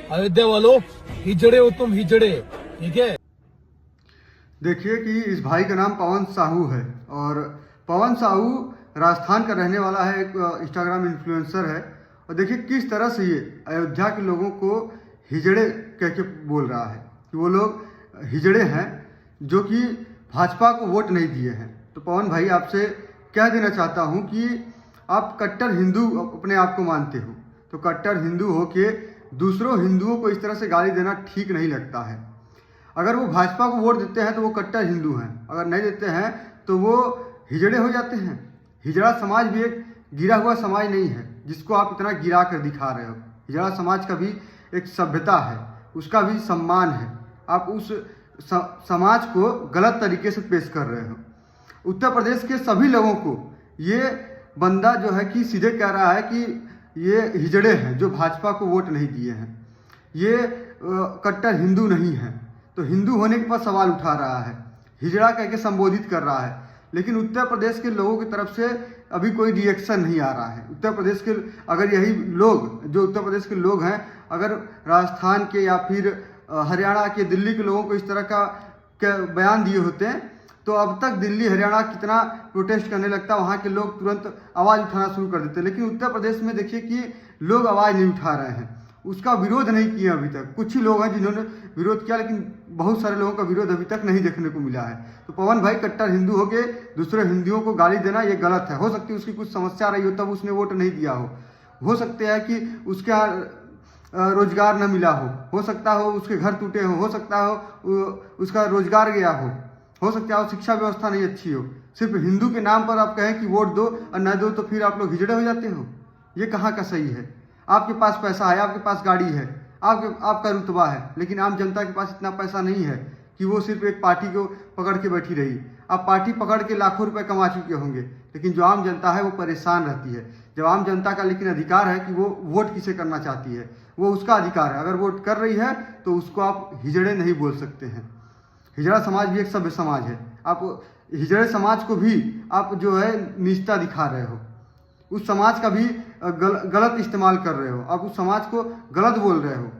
अयोध्या वालों, हिजड़े हो तुम, हिजड़े। ठीक है। देखिए कि इस भाई का नाम पवन साहू है और पवन साहू राजस्थान का रहने वाला है, एक इंस्टाग्राम इन्फ्लुएंसर है। और देखिए किस तरह से ये अयोध्या के लोगों को हिजड़े कह के बोल रहा है कि वो लोग हिजड़े हैं जो कि भाजपा को वोट नहीं दिए हैं। तो पवन भाई आपसे कह देना चाहता हूँ कि आप कट्टर हिंदू अपने आप को मानते हो, तो कट्टर हिंदू हो के दूसरों हिंदुओं को इस तरह से गाली देना ठीक नहीं लगता है। अगर वो भाजपा को वोट देते हैं तो वो कट्टर हिंदू हैं, अगर नहीं देते हैं तो वो हिजड़े हो जाते हैं। हिजड़ा समाज भी एक गिरा हुआ समाज नहीं है जिसको आप इतना गिरा कर दिखा रहे हो। हिजड़ा समाज का भी एक सभ्यता है, उसका भी सम्मान है। आप उस समाज को गलत तरीके से पेश कर रहे हो। उत्तर प्रदेश के सभी लोगों को ये बंदा जो है कि सीधे कह रहा है कि ये हिजड़े हैं जो भाजपा को वोट नहीं दिए हैं, ये कट्टर हिंदू नहीं है। तो हिंदू होने के बाद सवाल उठा रहा है, हिजड़ा कह के संबोधित कर रहा है। लेकिन उत्तर प्रदेश के लोगों की तरफ से अभी कोई रिएक्शन नहीं आ रहा है। उत्तर प्रदेश के अगर यही लोग जो उत्तर प्रदेश के लोग हैं, अगर राजस्थान के या फिर हरियाणा के, दिल्ली के लोगों को इस तरह का बयान दिए होते हैं तो अब तक दिल्ली हरियाणा कितना प्रोटेस्ट करने लगता, वहाँ के लोग तुरंत आवाज़ उठाना शुरू कर देते। लेकिन उत्तर प्रदेश में देखिए कि लोग आवाज़ नहीं उठा रहे हैं, उसका विरोध नहीं किया अभी तक। कुछ ही लोग हैं जिन्होंने विरोध किया, लेकिन बहुत सारे लोगों का विरोध अभी तक नहीं देखने को मिला है। तो पवन भाई कट्टर हिंदू होके दूसरे हिंदुओं को गाली देना ये गलत है। हो सकती है उसकी कुछ समस्या रही हो तब उसने वोट नहीं दिया हो सकता है कि उसके रोजगार न मिला हो सकता हो उसके घर टूटे हो सकता हो उसका रोजगार गया हो सकता है शिक्षा व्यवस्था नहीं अच्छी हो। सिर्फ हिंदू के नाम पर आप कहें कि वोट दो और न दो तो फिर आप लोग हिजड़े हो जाते हो। ये कहाँ का सही है? आपके पास पैसा है, आपके पास गाड़ी है, आपका रुतबा है, लेकिन आम जनता के पास इतना पैसा नहीं है कि वो सिर्फ एक पार्टी को पकड़ के बैठी रही। आप पार्टी पकड़ के लाखों रुपए कमा चुके होंगे, लेकिन जो आम जनता है वो परेशान रहती है। जब आम जनता का लेकिन अधिकार है कि वो वोट किसे करना चाहती है, वो उसका अधिकार है। अगर वोट कर रही है तो उसको आप हिजड़े नहीं बोल सकते हैं। हिजड़ा समाज भी एक सभ्य समाज है। आप हिजड़े समाज को भी आप जो है नीचता दिखा रहे हो, उस समाज का भी गलत इस्तेमाल कर रहे हो, आप उस समाज को गलत बोल रहे हो।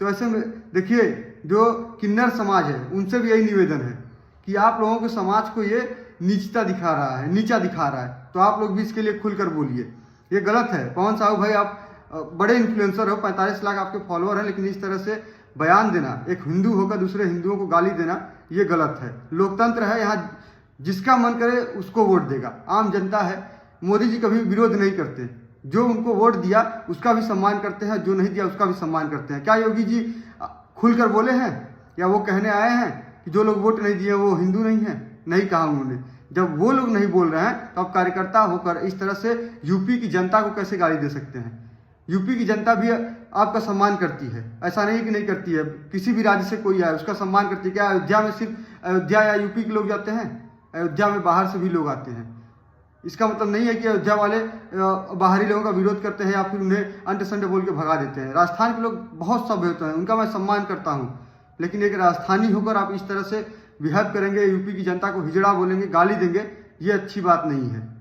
तो ऐसे में देखिए जो किन्नर समाज है उनसे भी यही निवेदन है कि आप लोगों के समाज को ये नीचता दिखा रहा है, नीचा दिखा रहा है, तो आप लोग भी इसके लिए खुलकर बोलिए। ये गलत है। पवन साहू भाई आप बड़े इन्फ्लुएंसर हो, 45 लाख आपके फॉलोअर हैं, लेकिन इस तरह से बयान देना, एक हिंदू होकर दूसरे हिंदुओं को गाली देना, ये गलत है। लोकतंत्र है, यहाँ जिसका मन करे उसको वोट देगा। आम जनता है, मोदी जी कभी विरोध नहीं करते, जो उनको वोट दिया उसका भी सम्मान करते हैं, जो नहीं दिया उसका भी सम्मान करते हैं। क्या योगी जी खुलकर बोले हैं या वो कहने आए हैं कि जो लोग वोट नहीं दिए वो हिंदू नहीं है? नहीं कहा उन्होंने। जब वो लोग नहीं बोल रहे हैं तो अब कार्यकर्ता होकर इस तरह से यूपी की जनता को कैसे गाली दे सकते हैं? यूपी की जनता भी आपका सम्मान करती है, ऐसा नहीं कि नहीं करती है। किसी भी राज्य से कोई आए उसका सम्मान करती है। क्या अयोध्या में सिर्फ अयोध्या या यूपी के लोग जाते हैं? अयोध्या में बाहर से भी लोग आते हैं। इसका मतलब नहीं है कि अयोध्या वाले बाहरी लोगों का विरोध करते हैं या फिर उन्हें अंट संट बोल के भगा देते हैं। राजस्थान के लोग बहुत सभ्य होते हैं, उनका मैं सम्मान करता हूँ, लेकिन एक राजस्थानी होकर आप इस तरह से बिहेव करेंगे, यूपी की जनता को हिजड़ा बोलेंगे, गाली देंगे, ये अच्छी बात नहीं है।